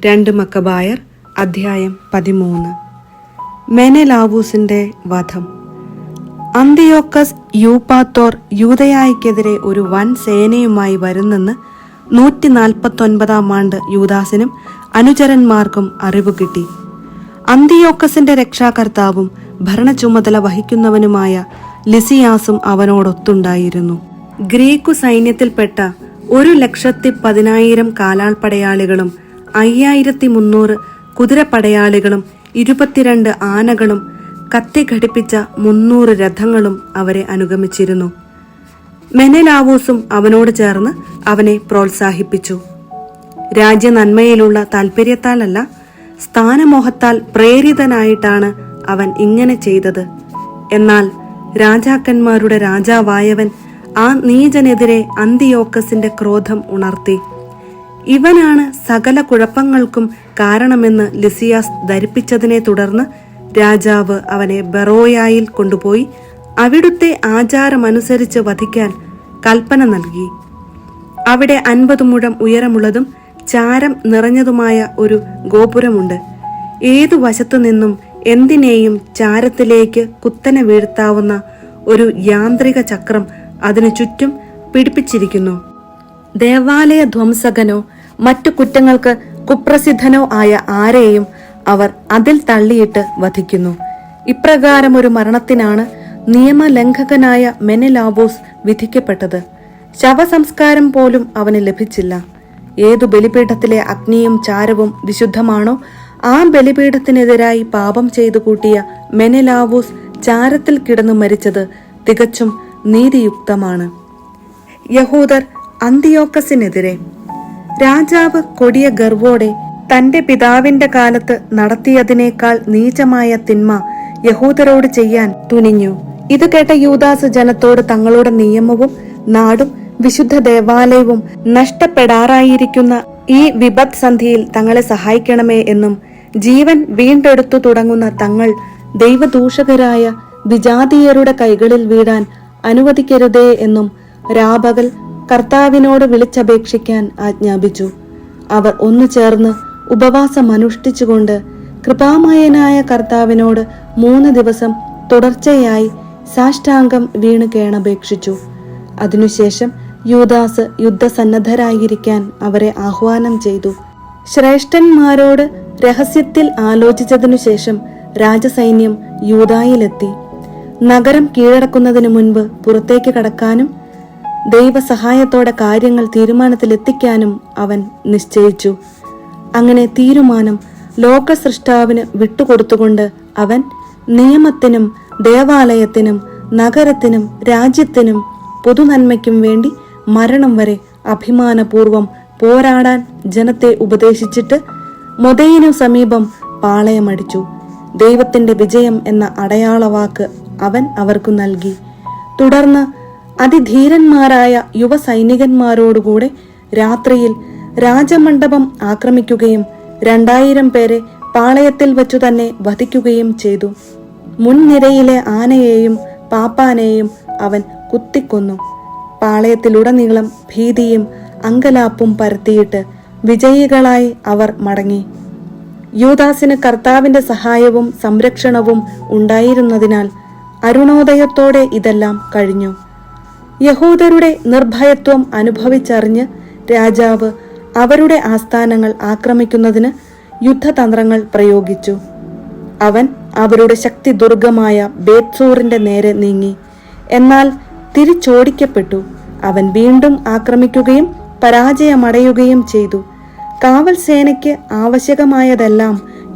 2 മക്കബായർ അധ്യായം 13. മെനെലാവൂസിന്റെ വധം. അന്തിയോക്കസ് യൂപ്പാത്തോർ യൂദയായ്ക്കെതിരെ ഒരു വൻ സേനയുമായി വരുന്നെന്ന് 149 ആണ്ട് യൂദാസിനും അനുചരന്മാർക്കും അറിവ് കിട്ടി. അന്തിയോക്കസിന്റെ രക്ഷാകർത്താവും ഭരണചുമതല വഹിക്കുന്നവനുമായ ലിസിയാസും അവനോടൊത്തുണ്ടായിരുന്നു. ഗ്രീക്കു സൈന്യത്തിൽപ്പെട്ട 110,000 കാലാൾപ്പടയാളികളും 5300 കുതിരപ്പടയാളികളും 22 ആനകളും കത്തി ഘടിപ്പിച്ച 300 രഥങ്ങളും അവരെ അനുഗമിച്ചിരുന്നു. മെനെലാവൂസും അവനോട് ചേർന്ന് അവനെ പ്രോത്സാഹിപ്പിച്ചു. രാജ്യ നന്മയിലുള്ള താൽപര്യത്താലല്ല, സ്ഥാനമോഹത്താൽ പ്രേരിതനായിട്ടാണ് അവൻ ഇങ്ങനെ ചെയ്തത്. എന്നാൽ രാജാക്കന്മാരുടെ രാജാവായവൻ ആ നീചനെതിരെ അന്തിയോക്കസിന്റെ ക്രോധം ഉണർത്തി. ഇവനാണ് സകല കുഴപ്പങ്ങൾക്കും കാരണമെന്ന് ലിസിയാസ് ധരിപ്പിച്ചതിനെ തുടർന്ന് രാജാവ് അവനെ ബെറോയായിൽ കൊണ്ടുപോയി അവിടുത്തെ ആചാരമനുസരിച്ച് വധിക്കാൻ കൽപ്പന നൽകി. അവിടെ 50 മുഴം ഉയരമുള്ളതും ചാരം നിറഞ്ഞതുമായ ഒരു ഗോപുരമുണ്ട്. ഏതു വശത്തു നിന്നും എന്തിനേയും ചാരത്തിലേക്ക് കുത്തനെ വീഴ്ത്താവുന്ന ഒരു യാന്ത്രിക ചക്രം അതിനു ചുറ്റും പിടിപ്പിച്ചിരിക്കുന്നു. ദേവാലയ ധ്വംസകനോ മറ്റു കുറ്റങ്ങൾക്ക് കുപ്രസിദ്ധനോ ആയ ആരെയും അവർ അതിൽ തള്ളിയിട്ട് വധിക്കുന്നു. ഇപ്രകാരം ഒരു മരണത്തിനാണ് നിയമലംഘകനായ മെനെലാവൂസ് വിധിക്കപ്പെട്ടത്. ശവസംസ്കാരം പോലും അവന് ലഭിച്ചില്ല. ഏതു ബലിപീഠത്തിലെ അഗ്നിയും ചാരവും വിശുദ്ധമാണോ, ആ ബലിപീഠത്തിനെതിരായി പാപം ചെയ്തു കൂട്ടിയ മെനെലാവൂസ് ചാരത്തിൽ കിടന്നു മരിച്ചത് തികച്ചും നീതിയുക്തമാണ്. യഹൂദർ അന്തിയോക്കസിനെതിരെ. രാജാവ് കൊടിയ ഗർവോടെ തന്റെ പിതാവിന്റെ കാലത്ത് നടത്തിയതിനേക്കാൾ നീചമായ തിന്മ യഹൂദരോട് ചെയ്യാൻ തുനിഞ്ഞു. ഇത് കേട്ട യൂദാസ് ജനത്തോട് തങ്ങളുടെ നിയമവും നാടും വിശുദ്ധ ദേവാലയവും നഷ്ടപ്പെടാറായിരിക്കുന്ന ഈ വിപത് സന്ധിയിൽ തങ്ങളെ സഹായിക്കണമേ എന്നും ജീവൻ വീണ്ടെടുത്തു തുടങ്ങുന്ന തങ്ങൾ ദൈവദൂഷകരായ വിജാതീയരുടെ കൈകളിൽ വീഴാൻ അനുവദിക്കരുതേ എന്നും രാപകൽ കർത്താവിനോട് വിളിച്ചപേക്ഷിക്കാൻ ആജ്ഞാപിച്ചു. അവർ ഒന്നു ചേർന്ന് ഉപവാസം അനുഷ്ഠിച്ചുകൊണ്ട് കൃപാമയനായ കർത്താവിനോട് 3 ദിവസം തുടർച്ചയായി സാഷ്ടാംഗം വീണ് കേണപേക്ഷിച്ചു. അതിനുശേഷം യൂദാസ് യുദ്ധസന്നദ്ധരായിരിക്കാൻ അവരെ ആഹ്വാനം ചെയ്തു. ശ്രേഷ്ഠന്മാരോട് രഹസ്യത്തിൽ ആലോചിച്ചതിനു ശേഷം രാജസൈന്യം യൂദായിലെത്തി. നഗരം കീഴടക്കുന്നതിനു മുൻപ് പുറത്തേക്ക് കടക്കാനും ദൈവസഹായത്തോടെ കാര്യങ്ങൾ തീരുമാനത്തിലെത്തിക്കാനും അവൻ നിശ്ചയിച്ചു. അങ്ങനെ തീരുമാനം ലോകസൃഷ്ടാവിന് വിട്ടുകൊടുത്തുകൊണ്ട് അവൻ നിയമത്തിനും ദേവാലയത്തിനും നഗരത്തിനും രാജ്യത്തിനും പൊതുനന്മയ്ക്കും വേണ്ടി മരണം വരെ അഭിമാനപൂർവം പോരാടാൻ ജനത്തെ ഉപദേശിച്ചിട്ട് മൊദയിനു സമീപം പാളയമടിച്ചു. ദൈവത്തിന്റെ വിജയം എന്ന അടയാളവാക്ക് അവൻ അവർക്കു നൽകി. തുടർന്ന് അതിധീരന്മാരായ യുവസൈനികന്മാരോടുകൂടെ രാത്രിയിൽ രാജമണ്ഡപം ആക്രമിക്കുകയും 2000 പേരെ പാളയത്തിൽ വച്ചു തന്നെ വധിക്കുകയും ചെയ്തു. മുൻനിരയിലെ ആനയെയും പാപ്പാനെയും അവൻ കുത്തിക്കൊന്നു. പാളയത്തിലുടനീളം ഭീതിയും അങ്കലാപ്പും പരത്തിയിട്ട് വിജയികളായി അവർ മടങ്ങി. യൂദാസിന് കർത്താവിന്റെ സഹായവും സംരക്ഷണവും ഉണ്ടായിരുന്നതിനാൽ അരുണോദയത്തോടെ ഇതെല്ലാം കഴിഞ്ഞു. യഹൂദരുടെ നിർഭയത്വം അനുഭവിച്ചറിഞ്ഞ് രാജാവ് അവരുടെ ആസ്ഥാനങ്ങൾ ആക്രമിക്കുന്നതിന് യുദ്ധതന്ത്രങ്ങൾ പ്രയോഗിച്ചു. അവൻ അവരുടെ ശക്തി ദുർഗമായ ബേത്സൂറിന്റെ നേരെ നീങ്ങി. എന്നാൽ തിരിച്ചോടിക്കപ്പെട്ടു. അവൻ വീണ്ടും ആക്രമിക്കുകയും പരാജയമടയുകയും ചെയ്തു. കാവൽ സേനയ്ക്ക് ആവശ്യകമായതെല്ലാം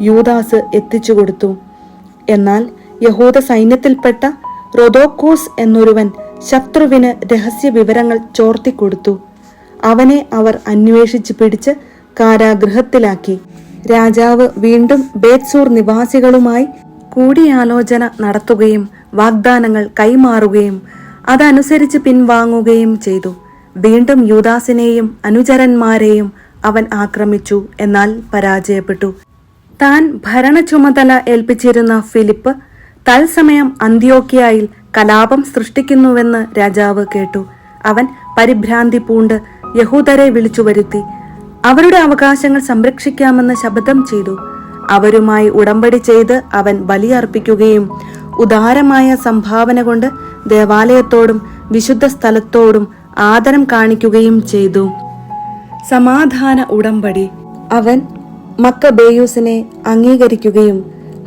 യൂദാസ് എത്തിച്ചു കൊടുത്തു. എന്നാൽ യഹൂദ സൈന്യത്തിൽപ്പെട്ട റൊദോക്കോസ് എന്നൊരുവൻ ശത്രുവിന് രഹസ്യ വിവരങ്ങൾ ചോർത്തിക്കൊടുത്തു. അവനെ അവർ അന്വേഷിച്ച് പിടിച്ച് കാരാഗൃഹത്തിലാക്കി. രാജാവ് വീണ്ടും ബേത്സൂർ നിവാസികളുമായി കൂടിയാലോചന നടത്തുകയും വാഗ്ദാനങ്ങൾ കൈമാറുകയും അതനുസരിച്ച് പിൻവാങ്ങുകയും ചെയ്തു. വീണ്ടും യൂദാസിനെയും അനുചരന്മാരെയും അവൻ ആക്രമിച്ചു. എന്നാൽ പരാജയപ്പെട്ടു. താൻ ഭരണചുമതല ഏൽപ്പിച്ചിരുന്ന ഫിലിപ്പ് തത്സമയം അന്ത്യോക്യയിൽ കലാപം സൃഷ്ടിക്കുന്നുവെന്ന് രാജാവ് കേട്ടു. അവൻ പരിഭ്രാന്തി പൂണ്ട് യഹൂദരെ വിളിച്ചു വരുത്തി അവരുടെ അവകാശങ്ങൾ സംരക്ഷിക്കാമെന്ന് ശപഥം ചെയ്തു. അവരുമായി ഉടമ്പടി ചെയ്ത് അവൻ ബലിയർപ്പിക്കുകയും ഉദാരമായ സംഭാവന കൊണ്ട് ദേവാലയത്തോടും വിശുദ്ധ സ്ഥലത്തോടും ആദരം കാണിക്കുകയും ചെയ്തു. സമാധാന ഉടമ്പടി. അവൻ മക്കബേയൂസിനെ അംഗീകരിക്കുകയും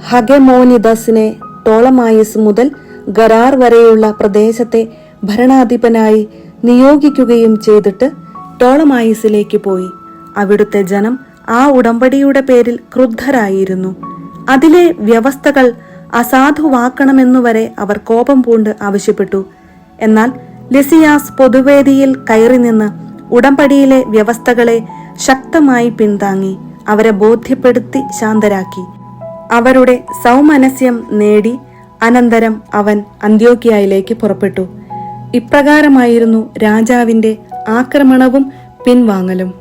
ഹഗെമോനിദസിനെ ടോളമായിസ് മുതൽ ഗരാർ വരെയുള്ള പ്രദേശത്തെ ഭരണാധിപനായി നിയോഗിക്കുകയും ചെയ്തിട്ട് ടോളമായിസിലേക്ക് പോയി. അവിടുത്തെ ജനം ആ ഉടമ്പടിയുടെ പേരിൽ ക്രുദ്ധരായിരുന്നു. അതിലെ വ്യവസ്ഥകൾ അസാധുവാക്കണമെന്നുവരെ അവർ കോപം പൂണ്ട് ആവശ്യപ്പെട്ടു. എന്നാൽ ലിസിയാസ് പൊതുവേദിയിൽ കയറി നിന്ന് ഉടമ്പടിയിലെ വ്യവസ്ഥകളെ ശക്തമായി പിന്താങ്ങി അവരെ ബോധ്യപ്പെടുത്തി ശാന്തരാക്കി. അവരുടെ സൗമനസ്യം നേടി അനന്തരം അവൻ അന്ത്യോക്യയിലേക്ക് പുറപ്പെട്ടു. ഇപ്രകാരമായിരുന്നു രാജാവിന്റെ ആക്രമണവും പിൻവാങ്ങലും.